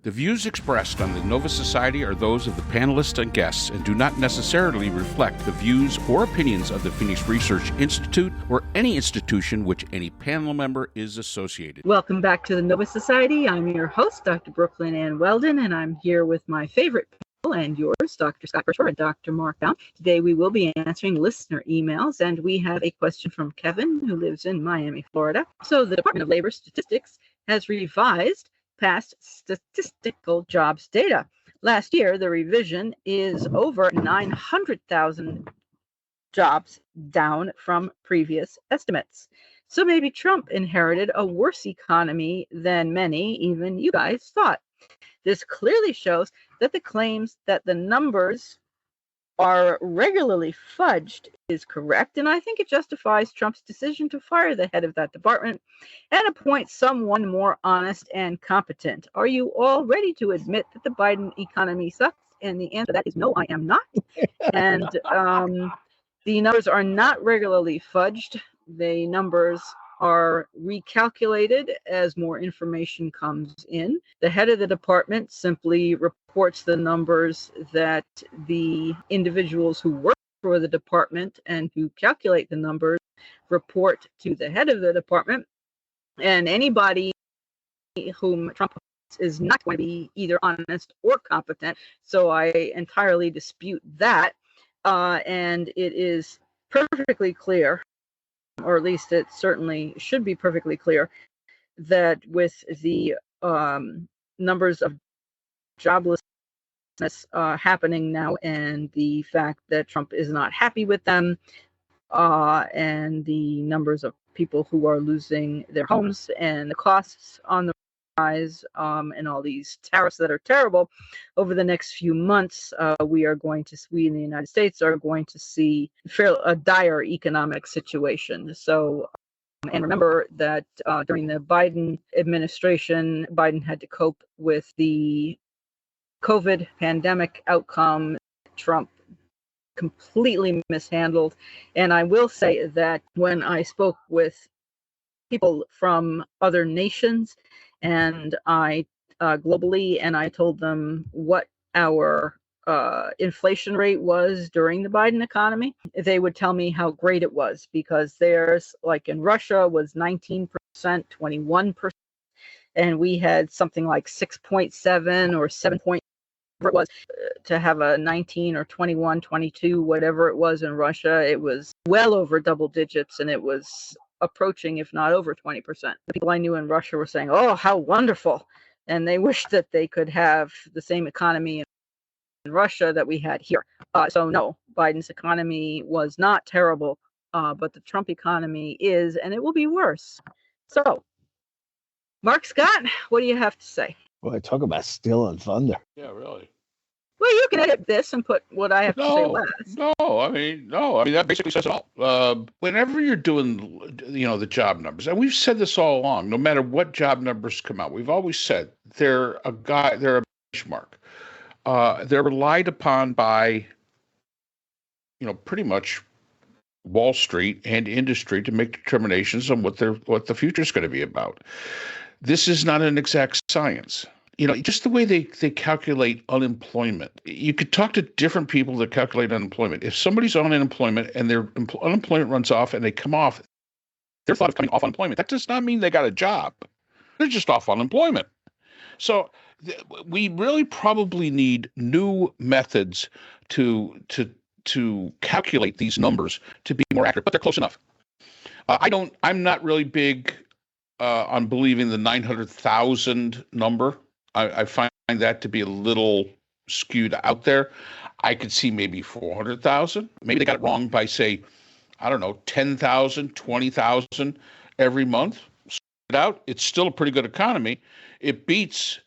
The views expressed on the Nova Society are those of the panelists and guests and do not necessarily reflect the views or opinions of the Phoenix Research Institute or any institution which any panel member is associated. Welcome back to the Nova Society. I'm your host, Dr. Brooklyn Ann Weldon, and I'm here with my favorite panel and yours, Dr. Scott Kershaw and Dr. Mark Down. Today we will be answering listener emails, and we have a question from Kevin, who lives in Miami, Florida. So the Department of Labor Statistics has revised past statistical jobs data. Last year, the revision is over 900,000 jobs down from previous estimates. So maybe Trump inherited a worse economy than many, even you guys, thought. This clearly shows that the claims that the numbers are regularly fudged is correct, and I think it justifies Trump's decision to fire the head of that department and appoint someone more honest and competent. Are you all ready to admit that the Biden economy sucks? And the answer to that is no, I am not. And the numbers are not regularly fudged. The numbers are recalculated as more information comes in. The head of the department simply reports the numbers that the individuals who work for the department and who calculate the numbers report to the head of the department. And anybody whom Trump is not going to be either honest or competent. So I entirely dispute that. And it is perfectly clear, or at least it certainly should be perfectly clear, that with the numbers of joblessness happening now and the fact that Trump is not happy with them, and the numbers of people who are losing their homes and the costs on the rise, and all these tariffs that are terrible, over the next few months, we in the United States are going to see a dire economic situation. So, and remember that during the Biden administration, Biden had to cope with the COVID pandemic outcome. Trump completely mishandled. And I will say that when I spoke with people from other nations and I globally, and I told them what our inflation rate was during the Biden economy, they would tell me how great it was, because theirs, like in Russia, was 19%, 21%, and we had something like 6.7 or 7. It was to have a 19 or 21, 22, whatever it was in Russia. It was well over double digits, and it was approaching, if not over 20%. The people I knew in Russia were saying, oh, how wonderful. And they wished that they could have the same economy in Russia that we had here. So no, Biden's economy was not terrible, but the Trump economy is, and it will be worse. So, Mark Scott, what do you have to say? Well, I talk about stealing thunder. Yeah, really. Well, you can edit this and put what I have to say last. No, I mean, that basically says it all. Whenever you're doing, the job numbers, and we've said this all along, no matter what job numbers come out, we've always said they're a benchmark. They're relied upon by, pretty much Wall Street and industry to make determinations on what the future is going to be about. This is not an exact science. Just the way they calculate unemployment. You could talk to different people that calculate unemployment. If somebody's on unemployment and their unemployment runs off and they come off, they're thought of coming off unemployment. That does not mean they got a job. They're just off unemployment. So we really probably need new methods to calculate these numbers to be more accurate, but they're close enough. I'm not really big on believing the 900,000 number. I find that to be a little skewed out there. I could see maybe 400,000. Maybe they got it wrong by, say, 10,000, 20,000 every month. It out. It's still a pretty good economy. It beats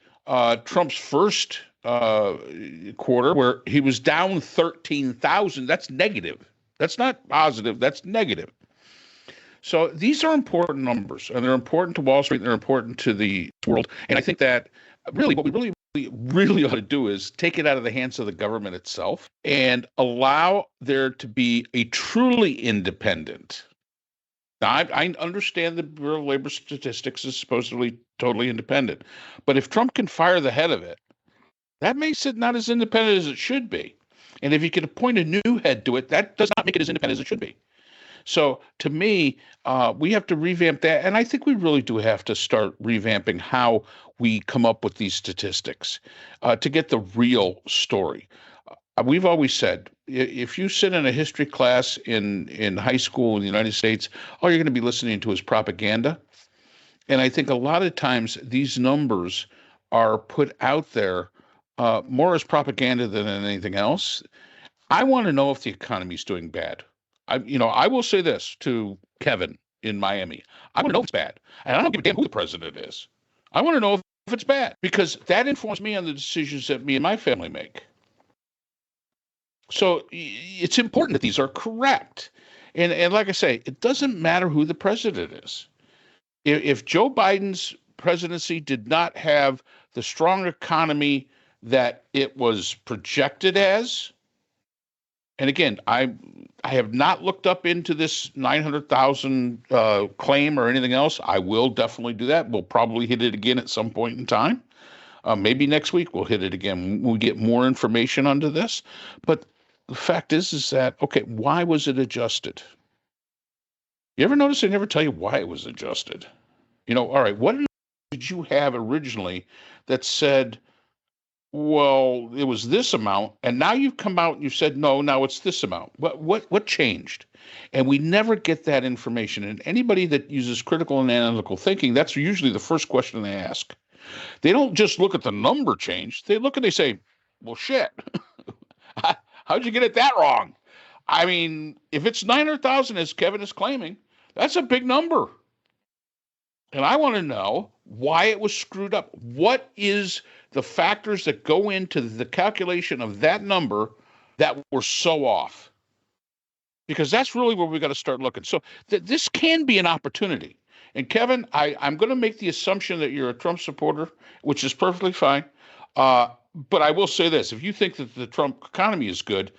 Trump's first quarter, where he was down 13,000. That's negative. That's not positive. That's negative. So these are important numbers, and they're important to Wall Street, and they're important to the world. And I think that really what we really ought to do is take it out of the hands of the government itself and allow there to be a truly independent Now, I understand the Bureau of Labor Statistics is supposedly totally independent, but if Trump can fire the head of it, that makes it not as independent as it should be. And if you can appoint a new head to it, that does not make it as independent as it should be. So to me, we have to revamp that. And I think we really do have to start revamping how we come up with these statistics to get the real story. We've always said, if you sit in a history class in high school in the United States, all you're going to be listening to is propaganda. And I think a lot of times these numbers are put out there more as propaganda than anything else. I want to know if the economy is doing bad. I will say this to Kevin in Miami. I want to know if it's bad. And I don't give a damn who the president is. I want to know if it's bad because that informs me on the decisions that me and my family make. So it's important that these are correct. And like I say, it doesn't matter who the president is. If Joe Biden's presidency did not have the strong economy that it was projected as, and again, I have not looked up into this 900,000 claim or anything else. I will definitely do that. We'll probably hit it again at some point in time. Maybe next week we'll hit it again when we get more information onto this. But the fact is that, okay, why was it adjusted? You ever notice they never tell you why it was adjusted? All right, what did you have originally that said, well, it was this amount, and now you've come out and you've said, no, now it's this amount. What changed? And we never get that information. And anybody that uses critical and analytical thinking, that's usually the first question they ask. They don't just look at the number change. They look and they say, well, shit, how'd you get it that wrong? I mean, if it's 900,000, as Kevin is claiming, that's a big number. And I want to know why it was screwed up. What is the factors that go into the calculation of that number that were so off? Because that's really where we got to start looking. So this can be an opportunity. And Kevin, I'm going to make the assumption that you're a Trump supporter, which is perfectly fine. But I will say this: if you think that the Trump economy is good,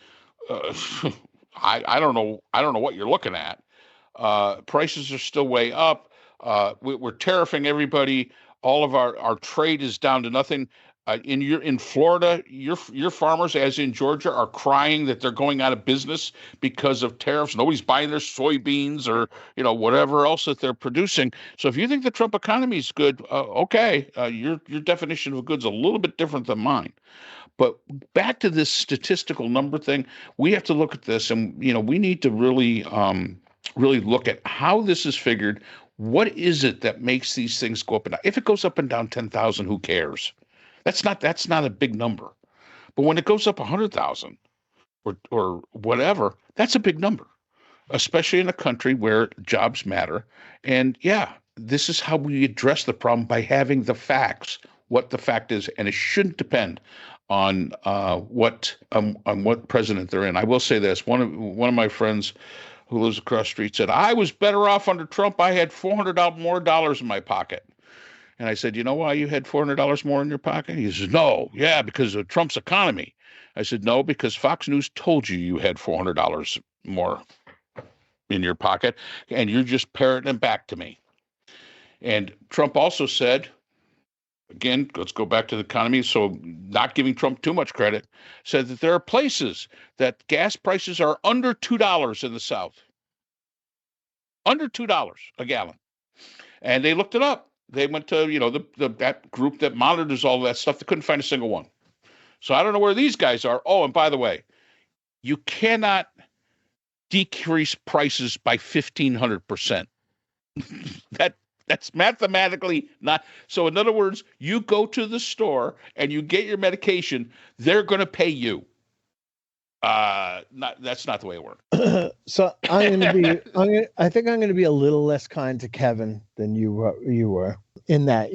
I don't know. I don't know what you're looking at. Prices are still way up. We're tariffing everybody. All of our trade is down to nothing. In Florida, your farmers, as in Georgia, are crying that they're going out of business because of tariffs. Nobody's buying their soybeans or whatever else that they're producing. So if you think the Trump economy is good, okay, your definition of good's a little bit different than mine. But back to this statistical number thing, we have to look at this, and we need to really look at how this is figured. What is it that makes these things go up and down? If it goes up and down 10,000, who cares? That's not a big number. But when it goes up 100,000 or whatever, that's a big number, especially in a country where jobs matter. And yeah, this is how we address the problem, by having the facts, what the fact is, and it shouldn't depend on what president they're in. I will say this: one of my friends who lives across the street said, I was better off under Trump. I had $400 more dollars in my pocket. And I said, you know why you had $400 more in your pocket? He says, no, yeah, because of Trump's economy. I said, no, because Fox News told you had $400 more in your pocket, and you're just parroting it back to me. And Trump also said, again, let's go back to the economy, so not giving Trump too much credit, said that there are places that gas prices are under $2 in the South. Under $2 a gallon. And they looked it up. They went to, that group that monitors all that stuff. They couldn't find a single one. So I don't know where these guys are. Oh, and by the way, you cannot decrease prices by 1,500%. That's mathematically not. So in other words, you go to the store and you get your medication, they're going to pay you. That's not the way it works. So I think I'm going to be a little less kind to Kevin than you were in that,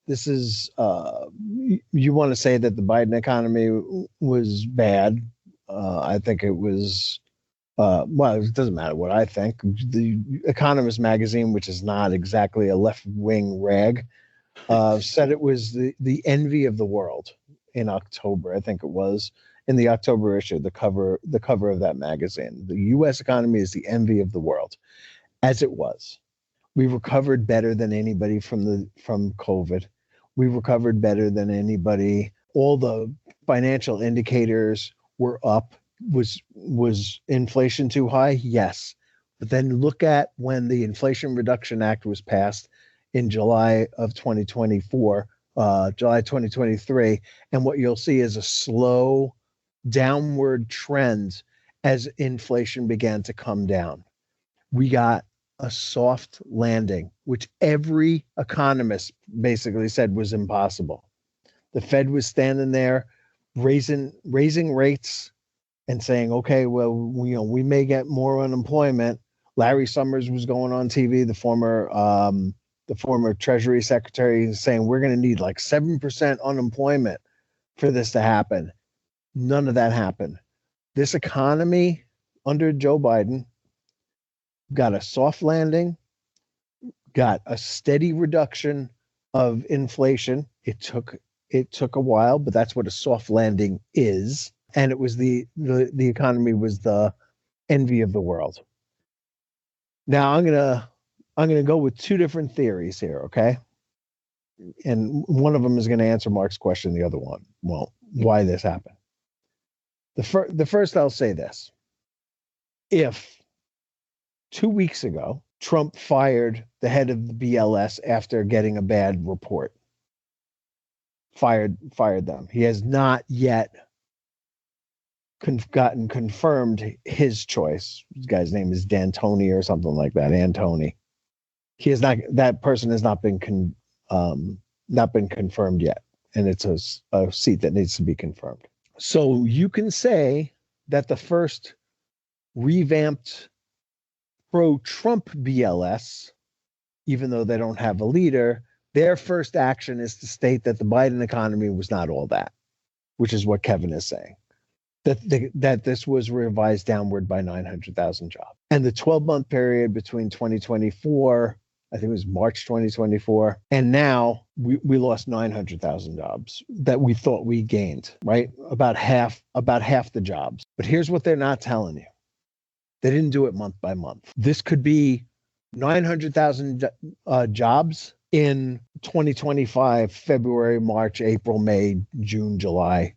this is, you want to say that the Biden economy was bad. I think it was, well, it doesn't matter what I think. The Economist magazine, which is not exactly a left-wing rag, said it was the envy of the world in October. I think it was in the October issue, the cover of that magazine. The U.S. economy is the envy of the world. as it was. We recovered better than anybody from COVID. We recovered better than anybody. All the financial indicators were up. Was inflation too high? Yes. But then look at when the Inflation Reduction Act was passed in July of 2024, July 2023, and what you'll see is a slow downward trend as inflation began to come down. We got a soft landing, which every economist basically said was impossible. The Fed was standing there raising rates and saying, okay, well, we may get more unemployment. Larry Summers was going on TV, the former Treasury Secretary, saying we're going to need like 7% unemployment for this to happen. None of that happened. This economy under Joe Biden got a soft landing, got a steady reduction of inflation. It took a while, but that's what a soft landing is. And it was the economy was the envy of the world. Now I'm gonna go with two different theories here, okay? And one of them is going to answer Mark's question. The other one, well, why this happened. The first, I'll say this: if 2 weeks ago Trump fired the head of the BLS after getting a bad report, fired them, he has not yet gotten confirmed his choice. This guy's name is D'Antoni or something like that. Antoni. He has not. That person has not been confirmed yet, and it's a seat that needs to be confirmed. So you can say that the first revamped pro-Trump BLS, even though they don't have a leader, their first action is to state that the Biden economy was not all that, which is what Kevin is saying. That this was revised downward by 900,000 jobs. And the 12-month period between 2024, I think it was March 2024, and now we lost 900,000 jobs that we thought we gained, right? About half the jobs. But here's what they're not telling you. They didn't do it month by month. This could be 900,000 jobs in 2025, February, March, April, May, June, July,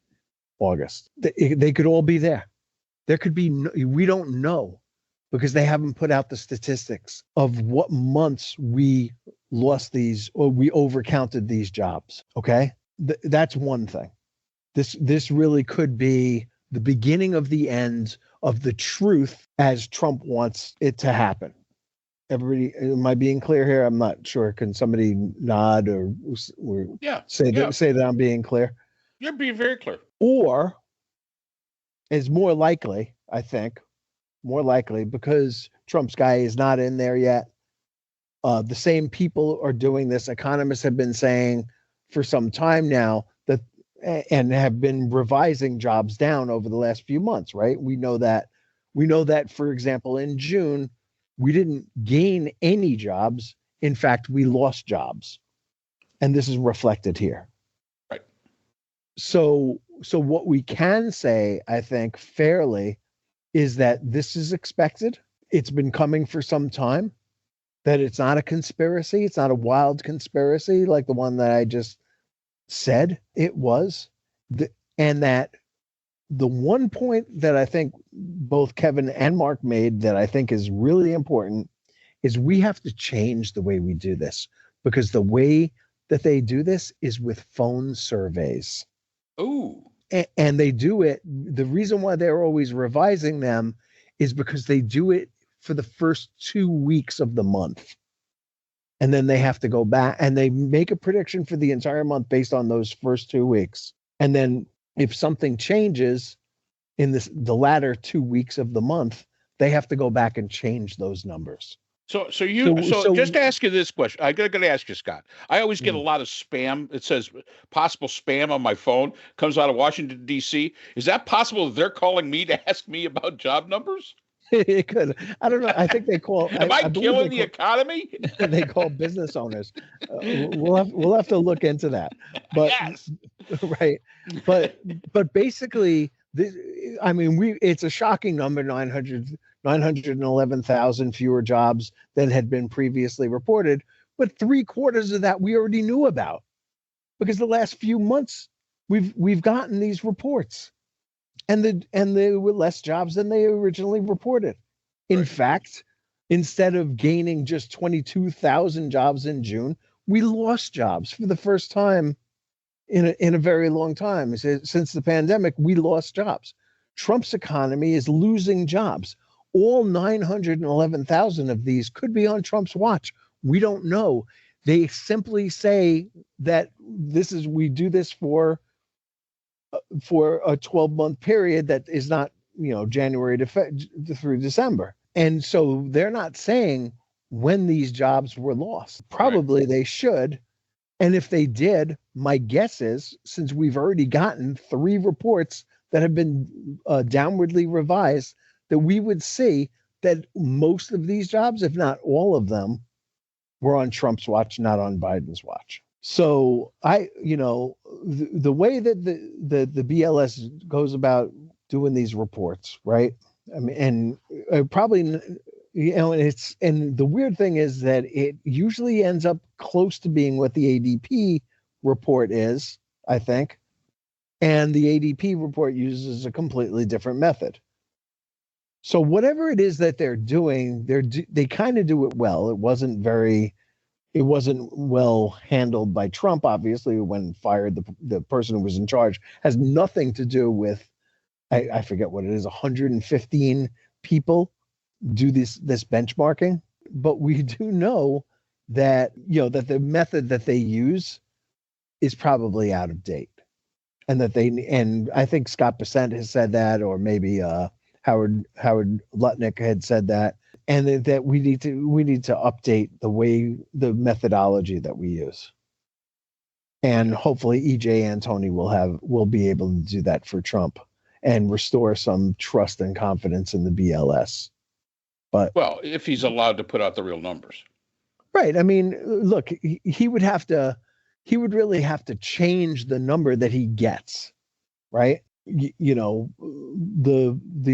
August. They could all be there. There could be, we don't know, because they haven't put out the statistics of what months we lost these or we overcounted these jobs. Okay. That's one thing. This really could be the beginning of the end of the truth as Trump wants it to happen. Everybody, am I being clear here? I'm not sure. Can somebody nod or say that I'm being clear? You're being very clear. Or is more likely, I think, because Trump's guy is not in there yet. The same people are doing this. Economists have been saying for some time now that, and have been revising jobs down over the last few months, right? We know that, for example, in June, we didn't gain any jobs. In fact, we lost jobs. And this is reflected here. Right. So what we can say, I think, fairly, is that this is expected. It's been coming for some time, that it's not a conspiracy. It's not a wild conspiracy like the one that I just said it was. And that the one point that I think both Kevin and Mark made that I think is really important is we have to change the way we do this, because the way that they do this is with phone surveys. Ooh. And they do it. The reason why they're always revising them is because they do it for the first 2 weeks of the month. And then they have to go back and they make a prediction for the entire month based on those first 2 weeks. And then if something changes in the latter 2 weeks of the month, they have to go back and change those numbers. So just to ask you this question, I got to ask you, Scott. I always get a lot of spam. It says possible spam on my phone. Comes out of Washington, D.C. Is that possible that they're calling me to ask me about job numbers? It could. I don't know. I think they call. Am I killing the economy? They call business owners. We'll have to look into that. But yes. Right. But basically, it's a shocking number, 911,000 fewer jobs than had been previously reported. But 3/4 of that we already knew about, because the last few months we've gotten these reports, and there were less jobs than they originally reported. In fact, instead of gaining just 22,000 jobs in June, we lost jobs for the first time in a very long time. Since the pandemic, we lost jobs. Trump's economy is losing jobs. All 911,000 of these could be on Trump's watch. We don't know. They simply say that we do this for a 12-month period that is not, January through December. And so they're not saying when these jobs were lost. Probably they should. And if they did, my guess is, since we've already gotten 3 reports that have been downwardly revised, that we would see that most of these jobs, if not all of them, were on Trump's watch, not on Biden's watch. So the way that the BLS goes about doing these reports, right? I mean, and probably, and the weird thing is that it usually ends up close to being what the ADP report is, I think. And the ADP report uses a completely different method. So whatever it is that they're doing, they kind of do it well. It wasn't well handled by Trump, obviously, when fired the person who was in charge. Has nothing to do with, I forget what it is, 115 people do this benchmarking. But we do know that, that the method that they use is probably out of date. And I think Scott Bessent has said that, or maybe Howard Lutnick had said that, and that we need to update the methodology that we use. And hopefully EJ Antoni will be able to do that for Trump and restore some trust and confidence in the BLS. But if he's allowed to put out the real numbers. Right. I mean, look, he would really have to change the number that he gets, right? The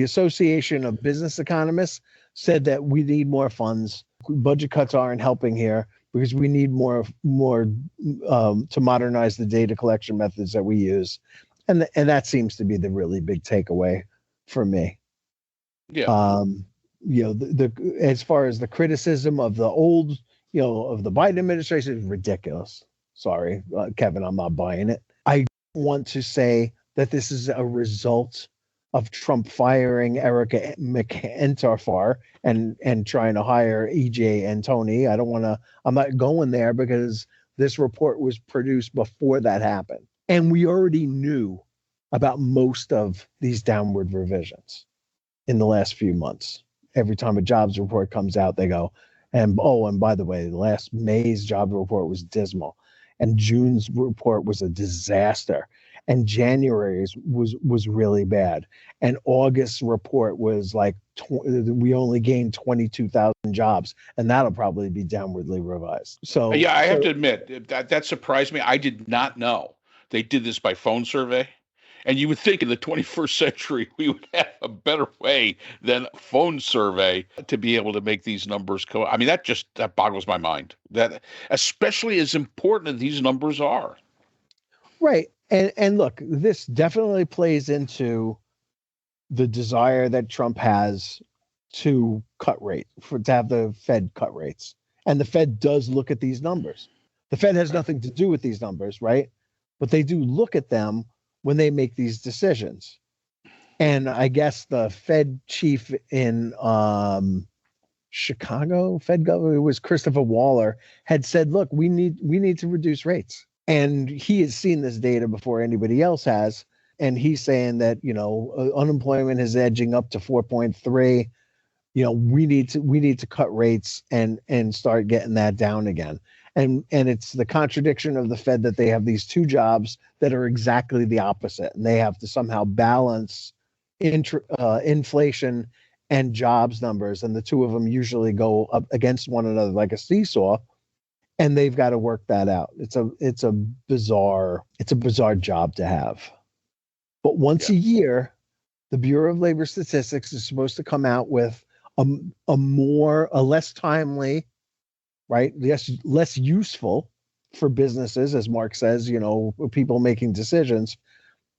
Association of Business Economists said that we need more funds. Budget cuts aren't helping here because we need more to modernize the data collection methods that we use, and that seems to be the really big takeaway for me. Yeah. As far as the criticism of the old, of the Biden administration is ridiculous. Sorry, Kevin, I'm not buying it. I want to say that this is a result of Trump firing Erica McEntafar and trying to hire EJ Antoni. I'm not going there because this report was produced before that happened. And we already knew about most of these downward revisions in the last few months. Every time a jobs report comes out, they go, and by the way, last May's job report was dismal. And June's report was a disaster. And January's was really bad. And August's report was like, we only gained 22,000 jobs. And that'll probably be downwardly revised. So yeah, I have to admit, that surprised me. I did not know they did this by phone survey. And you would think in the 21st century, we would have a better way than phone survey to be able to make these numbers go. I mean, that boggles my mind, that especially as important as these numbers are. Right. And look, this definitely plays into the desire that Trump has to cut rate, to have the Fed cut rates. And the Fed does look at these numbers. The Fed has nothing to do with these numbers, right? But they do look at them when they make these decisions. And I guess the Fed chief in Chicago, Fed governor, it was Christopher Waller, had said, look, we need to reduce rates. And he has seen this data before anybody else has. And he's saying that, unemployment is edging up to 4.3. We need to cut rates and start getting that down again. And it's the contradiction of the Fed that they have these two jobs that are exactly the opposite, and they have to somehow balance inflation and jobs numbers, and the two of them usually go up against one another like a seesaw, and they've got to work that out. It's a bizarre job to have. But once a year, the Bureau of Labor Statistics is supposed to come out with a less timely, right? Less useful for businesses, as Mark says, people making decisions,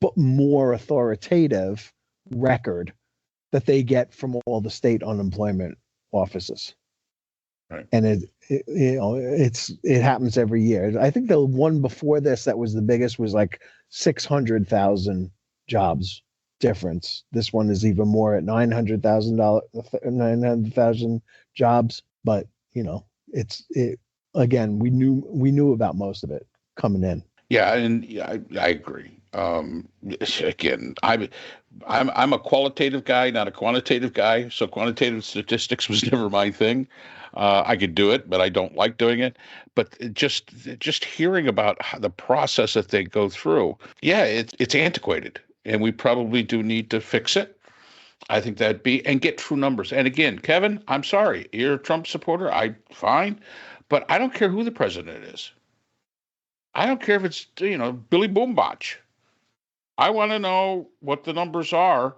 but more authoritative record that they get from all the state unemployment offices. Right. And it happens every year. I think the one before this that was the biggest was like 600,000 jobs difference. This one is even more at 900,000 jobs. But again, we knew about most of it coming in. Yeah, and I agree. Again, I'm a qualitative guy, not a quantitative guy. So quantitative statistics was never my thing. I could do it, but I don't like doing it. But just hearing about the process that they go through, yeah, it's antiquated, and we probably do need to fix it. I think that'd be, and get true numbers. And again, Kevin, I'm sorry, you're a Trump supporter. Fine, but I don't care who the president is. I don't care if it's, Billy Boombach. I want to know what the numbers are,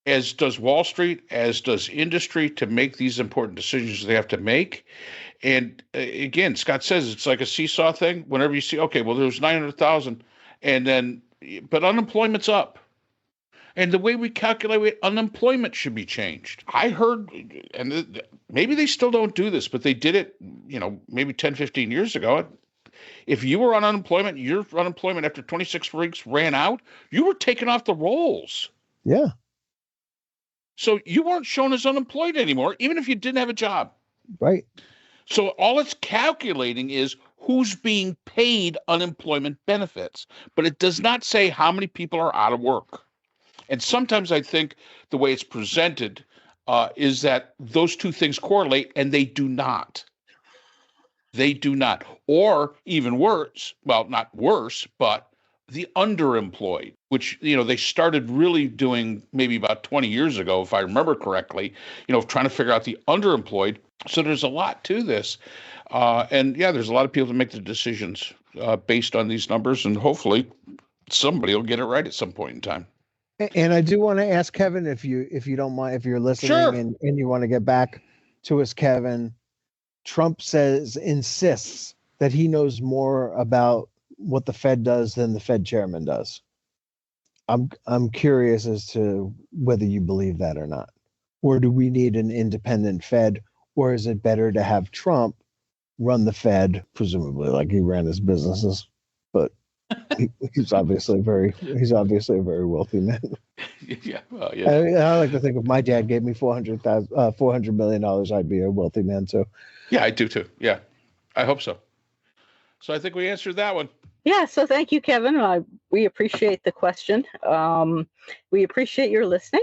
as does Wall Street, as does industry, to make these important decisions they have to make. And again, Scott says it's like a seesaw thing. Whenever you see, okay, well, there's 900,000, but unemployment's up. And the way we calculate unemployment should be changed. I heard, and maybe they still don't do this, but they did it, maybe 10, 15 years ago. If you were on unemployment, your unemployment after 26 weeks ran out, you were taken off the rolls. Yeah. So you weren't shown as unemployed anymore, even if you didn't have a job. Right. So all it's calculating is who's being paid unemployment benefits, but it does not say how many people are out of work. And sometimes I think the way it's presented is that those two things correlate, and they do not. They do not. Or even worse, well, not worse, but the underemployed, which, they started really doing maybe about 20 years ago, if I remember correctly, trying to figure out the underemployed. So there's a lot to this. And yeah, there's a lot of people that make the decisions based on these numbers, and hopefully somebody will get it right at some point in time. And I do want to ask Kevin, if you don't mind, if you're listening, sure, and you want to get back to us, Kevin. Trump insists that he knows more about what the Fed does than the Fed chairman does. I'm curious as to whether you believe that or not. Or do we need an independent Fed, or is it better to have Trump run the Fed, presumably like he ran his businesses? But he's obviously a very wealthy man. Yeah, well, yeah. I like to think if my dad gave me $400 million, I'd be a wealthy man too. Yeah, I do too. Yeah, I hope so. So I think we answered that one. Yeah, so thank you, Kevin. We appreciate the question. We appreciate your listening.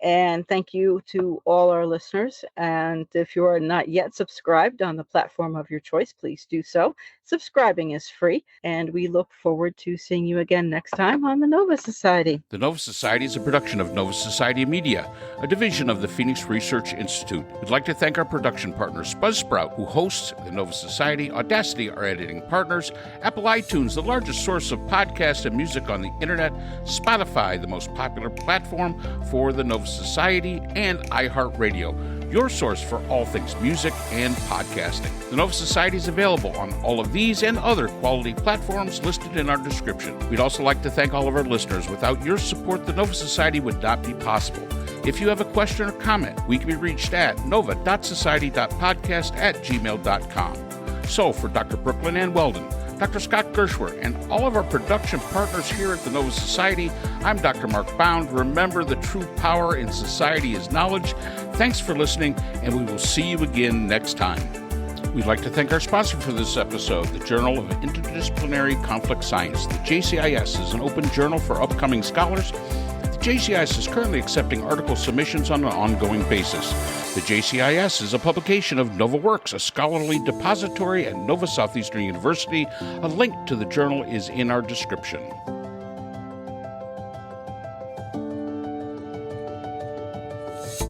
And thank you to all our listeners. And if you are not yet subscribed on the platform of your choice, please do so. Subscribing is free. And we look forward to seeing you again next time on the Nova Society. The Nova Society is a production of Nova Society Media, a division of the Phoenix Research Institute. We'd like to thank our production partners, Buzzsprout, who hosts the Nova Society, Audacity, our editing partners, Apple iTunes, the largest source of podcasts and music on the internet, Spotify, the most popular platform for the Nova Society, and iHeartRadio, your source for all things music and podcasting. The Nova Society is available on all of these and other quality platforms listed in our description. We'd also like to thank all of our listeners. Without your support, the Nova Society would not be possible. If you have a question or comment, we can be reached at nova.society.podcast@gmail.com. So for Dr. Brooklyn Ann Weldon, Dr. Scott Gershwer, and all of our production partners here at the Nova Society, I'm Dr. Mark Bound. Remember, the true power in society is knowledge. Thanks for listening, and we will see you again next time. We'd like to thank our sponsor for this episode, the Journal of Interdisciplinary Conflict Science. The JCIS is an open journal for upcoming scholars. The JCIS is currently accepting article submissions on an ongoing basis. The JCIS is a publication of NovaWorks, a scholarly depository at Nova Southeastern University. A link to the journal is in our description.